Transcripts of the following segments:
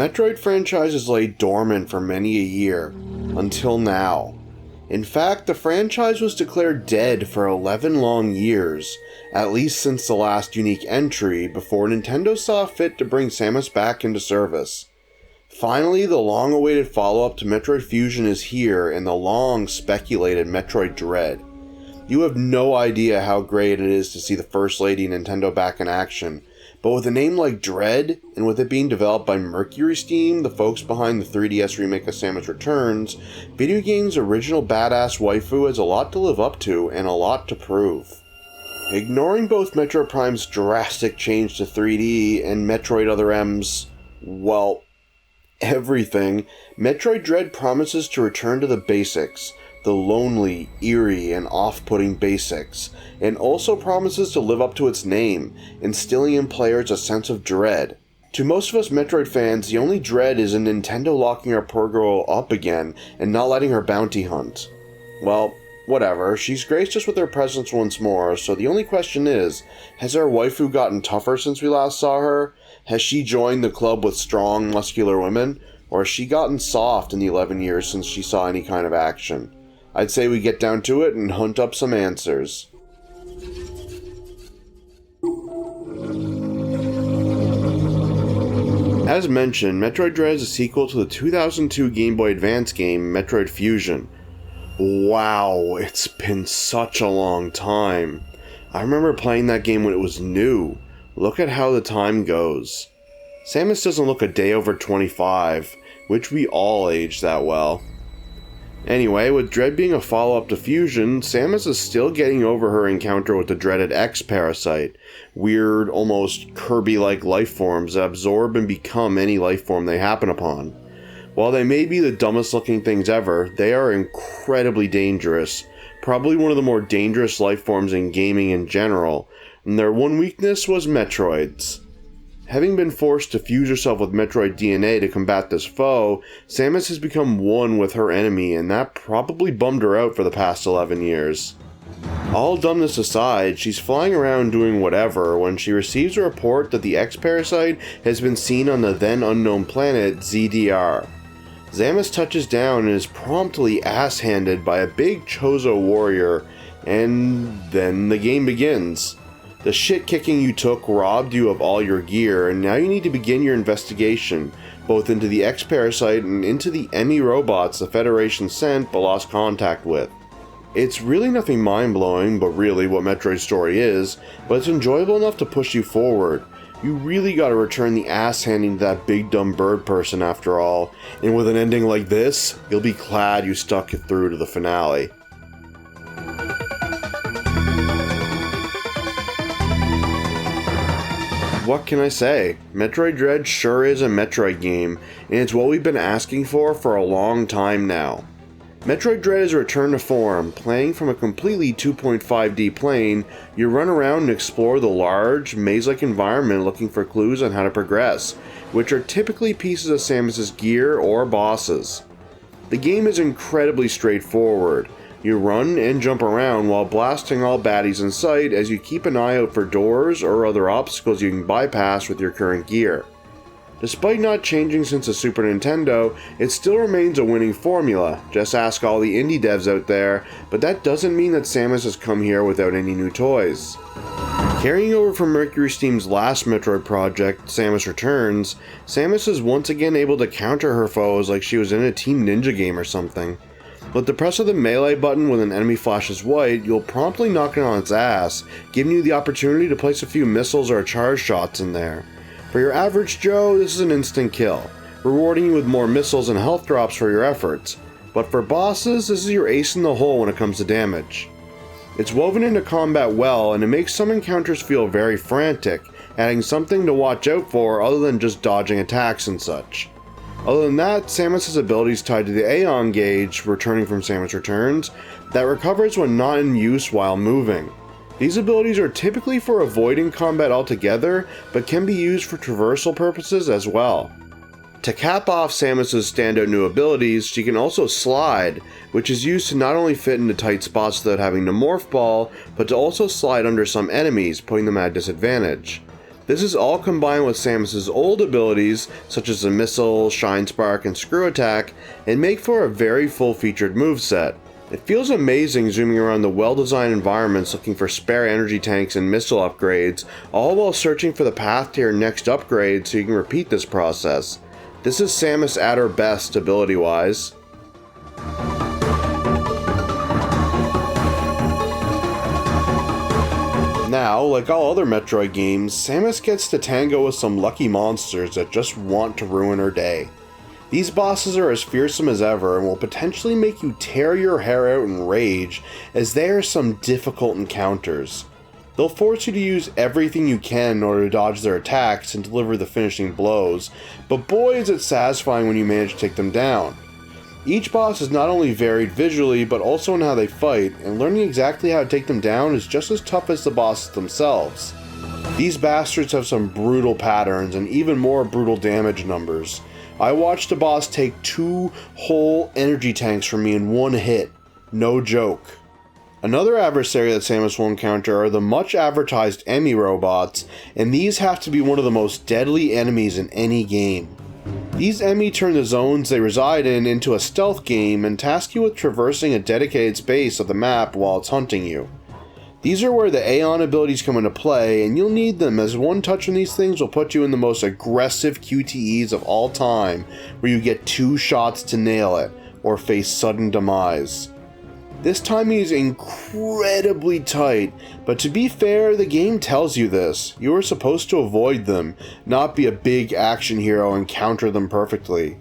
Metroid franchise has laid dormant for many a year, until now. In fact, the franchise was declared dead for 11 long years, at least since the last unique entry, before Nintendo saw fit to bring Samus back into service. Finally, the long-awaited follow-up to Metroid Fusion is here in the long-speculated Metroid Dread. You have no idea how great it is to see the First Lady Nintendo back in action, but with a name like Dread, and with it being developed by Mercury Steam, the folks behind the 3DS remake of Samus Returns, video game's original badass waifu has a lot to live up to and a lot to prove. Ignoring both Metroid Prime's drastic change to 3D and Metroid Other M's, well, everything, Metroid Dread promises to return to the basics, the lonely, eerie, and off-putting basics, and also promises to live up to its name, instilling in players a sense of dread. To most of us Metroid fans, the only dread is in Nintendo locking our poor girl up again and not letting her bounty hunt. Well, whatever, she's graced us with her presence once more, so the only question is, has our waifu gotten tougher since we last saw her? Has she joined the club with strong, muscular women? Or has she gotten soft in the 11 years since she saw any kind of action? I'd say we get down to it and hunt up some answers. As mentioned, Metroid Dread is a sequel to the 2002 Game Boy Advance game Metroid Fusion. Wow, it's been such a long time. I remember playing that game when it was new. Look at how the time goes. Samus doesn't look a day over 25, which we all age that well. Anyway, with Dread being a follow-up to Fusion, Samus is still getting over her encounter with the dreaded X-Parasite, weird, almost Kirby-like life forms that absorb and become any life form they happen upon. While they may be the dumbest looking things ever, they are incredibly dangerous, probably one of the more dangerous life forms in gaming in general, and their one weakness was Metroids. Having been forced to fuse herself with Metroid DNA to combat this foe, Samus has become one with her enemy, and that probably bummed her out for the past 11 years. All dumbness aside, she's flying around doing whatever when she receives a report that the X-Parasite has been seen on the then unknown planet ZDR. Samus touches down and is promptly ass-handed by a big Chozo warrior, and then the game begins. The shit-kicking you took robbed you of all your gear, and now you need to begin your investigation, both into the X-Parasite and into the Emmy robots the Federation sent but lost contact with. It's really nothing mind-blowing, but really what Metroid's story is, but it's enjoyable enough to push you forward. You really gotta return the ass-handing to that big dumb bird person after all, and with an ending like this, you'll be glad you stuck it through to the finale. What can I say? Metroid Dread sure is a Metroid game, and it's what we've been asking for a long time now. Metroid Dread is a return to form. Playing from a completely 2.5D plane, you run around and explore the large, maze-like environment looking for clues on how to progress, which are typically pieces of Samus's gear or bosses. The game is incredibly straightforward. You run and jump around while blasting all baddies in sight as you keep an eye out for doors or other obstacles you can bypass with your current gear. Despite not changing since the Super Nintendo, it still remains a winning formula, just ask all the indie devs out there, but that doesn't mean that Samus has come here without any new toys. Carrying over from Mercury Steam's last Metroid project, Samus Returns, Samus is once again able to counter her foes like she was in a Team Ninja game or something. With the press of the melee button when an enemy flashes white, you'll promptly knock it on its ass, giving you the opportunity to place a few missiles or charge shots in there. For your average Joe, this is an instant kill, rewarding you with more missiles and health drops for your efforts, but for bosses, this is your ace in the hole when it comes to damage. It's woven into combat well, and it makes some encounters feel very frantic, adding something to watch out for other than just dodging attacks and such. Other than that, Samus has abilities tied to the Aeon gauge, returning from Samus Returns, that recovers when not in use while moving. These abilities are typically for avoiding combat altogether, but can be used for traversal purposes as well. To cap off Samus's standout new abilities, she can also slide, which is used to not only fit into tight spots without having to morph ball, but to also slide under some enemies, putting them at a disadvantage. This is all combined with Samus's old abilities, such as the Missile, Shine Spark, and Screw Attack, and make for a very full-featured moveset. It feels amazing zooming around the well-designed environments looking for spare energy tanks and missile upgrades, all while searching for the path to your next upgrade so you can repeat this process. This is Samus at her best ability-wise. Now, like all other Metroid games, Samus gets to tango with some lucky monsters that just want to ruin her day. These bosses are as fearsome as ever and will potentially make you tear your hair out in rage, as they are some difficult encounters. They'll force you to use everything you can in order to dodge their attacks and deliver the finishing blows, but boy is it satisfying when you manage to take them down. Each boss is not only varied visually, but also in how they fight, and learning exactly how to take them down is just as tough as the bosses themselves. These bastards have some brutal patterns and even more brutal damage numbers. I watched a boss take 2 whole energy tanks from me in one hit. No joke. Another adversary that Samus will encounter are the much advertised Emmy robots, and these have to be one of the most deadly enemies in any game. These Emmy turn the zones they reside in into a stealth game and task you with traversing a dedicated space of the map while it's hunting you. These are where the Aeon abilities come into play, and you'll need them, as one touch on these things will put you in the most aggressive QTEs of all time, where you get 2 shots to nail it, or face sudden demise. This timing is incredibly tight, but to be fair, the game tells you this. You are supposed to avoid them, not be a big action hero and counter them perfectly.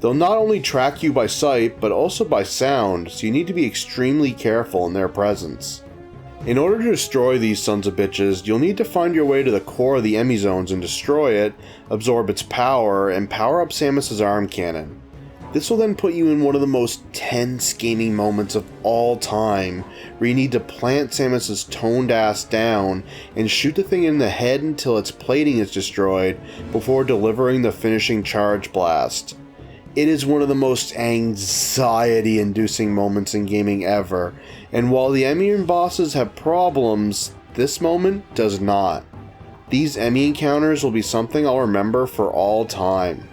They'll not only track you by sight, but also by sound, so you need to be extremely careful in their presence. In order to destroy these sons of bitches, you'll need to find your way to the core of the Emmy zones and destroy it, absorb its power, and power up Samus's arm cannon. This will then put you in one of the most tense gaming moments of all time, where you need to plant Samus's toned ass down and shoot the thing in the head until its plating is destroyed before delivering the finishing charge blast. It is one of the most anxiety-inducing moments in gaming ever, and while the Emmy bosses have problems, this moment does not. These Emmy encounters will be something I'll remember for all time.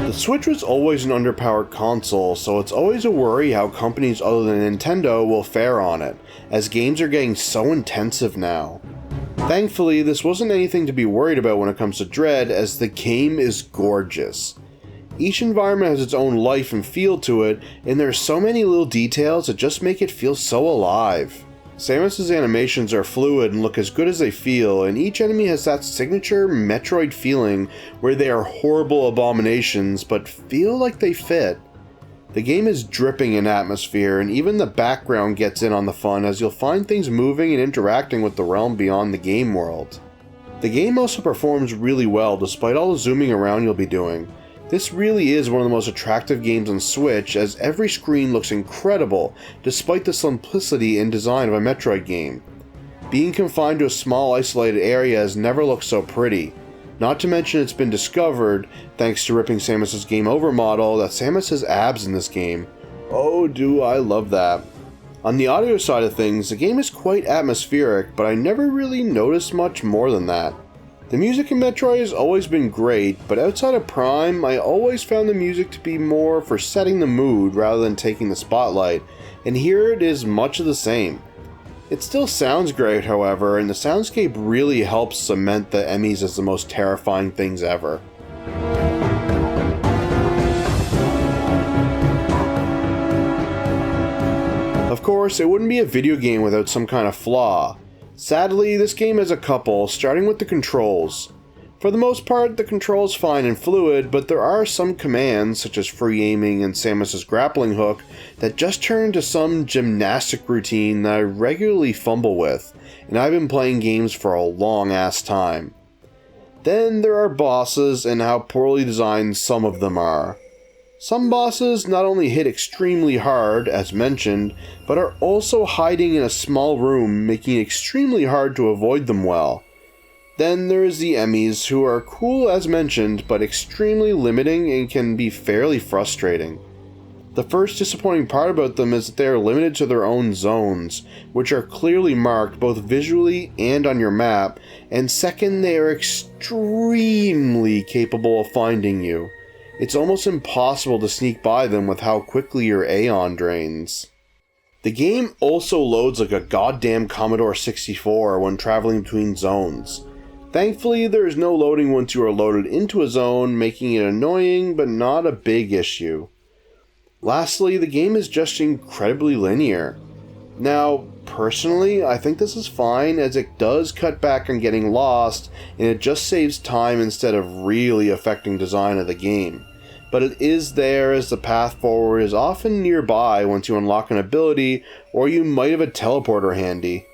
The Switch was always an underpowered console, so it's always a worry how companies other than Nintendo will fare on it, as games are getting so intensive now. Thankfully, this wasn't anything to be worried about when it comes to Dread, as the game is gorgeous. Each environment has its own life and feel to it, and there are so many little details that just make it feel so alive. Samus's animations are fluid and look as good as they feel, and each enemy has that signature Metroid feeling where they are horrible abominations but feel like they fit. The game is dripping in atmosphere, and even the background gets in on the fun, as you'll find things moving and interacting with the realm beyond the game world. The game also performs really well despite all the zooming around you'll be doing. This really is one of the most attractive games on Switch, as every screen looks incredible despite the simplicity and design of a Metroid game. Being confined to a small isolated area has never looked so pretty. Not to mention it's been discovered, thanks to ripping Samus's Game Over model, that Samus has abs in this game. Oh, do I love that. On the audio side of things, the game is quite atmospheric, but I never really noticed much more than that. The music in Metroid has always been great, but outside of Prime, I always found the music to be more for setting the mood rather than taking the spotlight, and here it is much of the same. It still sounds great, however, and the soundscape really helps cement the Emmys as the most terrifying things ever. Of course, it wouldn't be a video game without some kind of flaw. Sadly, this game has a couple, starting with the controls. For the most part, the control's fine and fluid, but there are some commands, such as free aiming and Samus's grappling hook, that just turn into some gymnastic routine that I regularly fumble with, and I've been playing games for a long ass time. Then there are bosses and how poorly designed some of them are. Some bosses not only hit extremely hard, as mentioned, but are also hiding in a small room, making it extremely hard to avoid them well. Then there's the Emmys, who are cool as mentioned, but extremely limiting and can be fairly frustrating. The first disappointing part about them is that they are limited to their own zones, which are clearly marked both visually and on your map, and second, they are extremely capable of finding you. It's almost impossible to sneak by them with how quickly your Aeon drains. The game also loads like a goddamn Commodore 64 when traveling between zones. Thankfully, there is no loading once you are loaded into a zone, making it annoying but not a big issue. Lastly, the game is just incredibly linear. Now, personally, I think this is fine as it does cut back on getting lost and it just saves time instead of really affecting design of the game. But it is there as the path forward is often nearby once you unlock an ability or you might have a teleporter handy.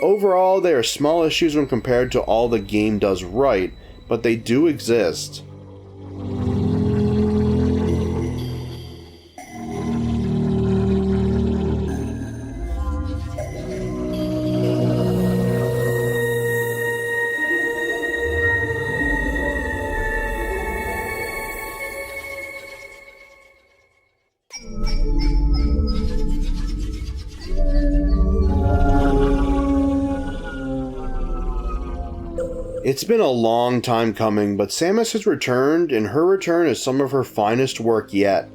Overall, they are small issues when compared to all the game does right, but they do exist. It's been a long time coming, but Samus has returned, and her return is some of her finest work yet.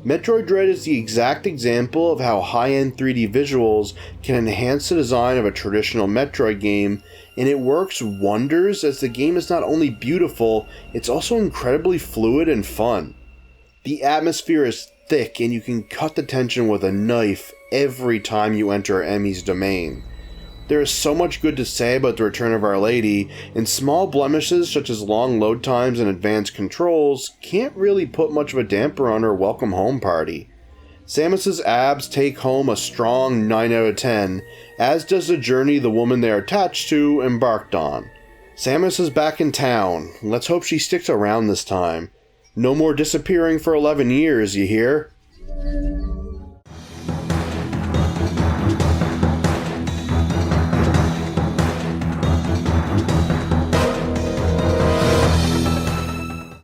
Metroid Dread is the exact example of how high-end 3D visuals can enhance the design of a traditional Metroid game, and it works wonders as the game is not only beautiful, it's also incredibly fluid and fun. The atmosphere is thick, and you can cut the tension with a knife every time you enter Emmy's domain. There is so much good to say about the return of Our Lady, and small blemishes such as long load times and advanced controls can't really put much of a damper on her welcome home party. Samus's abs take home a strong 9 out of 10, as does the journey the woman they are attached to embarked on. Samus is back in town. Let's hope she sticks around this time. No more disappearing for 11 years, you hear?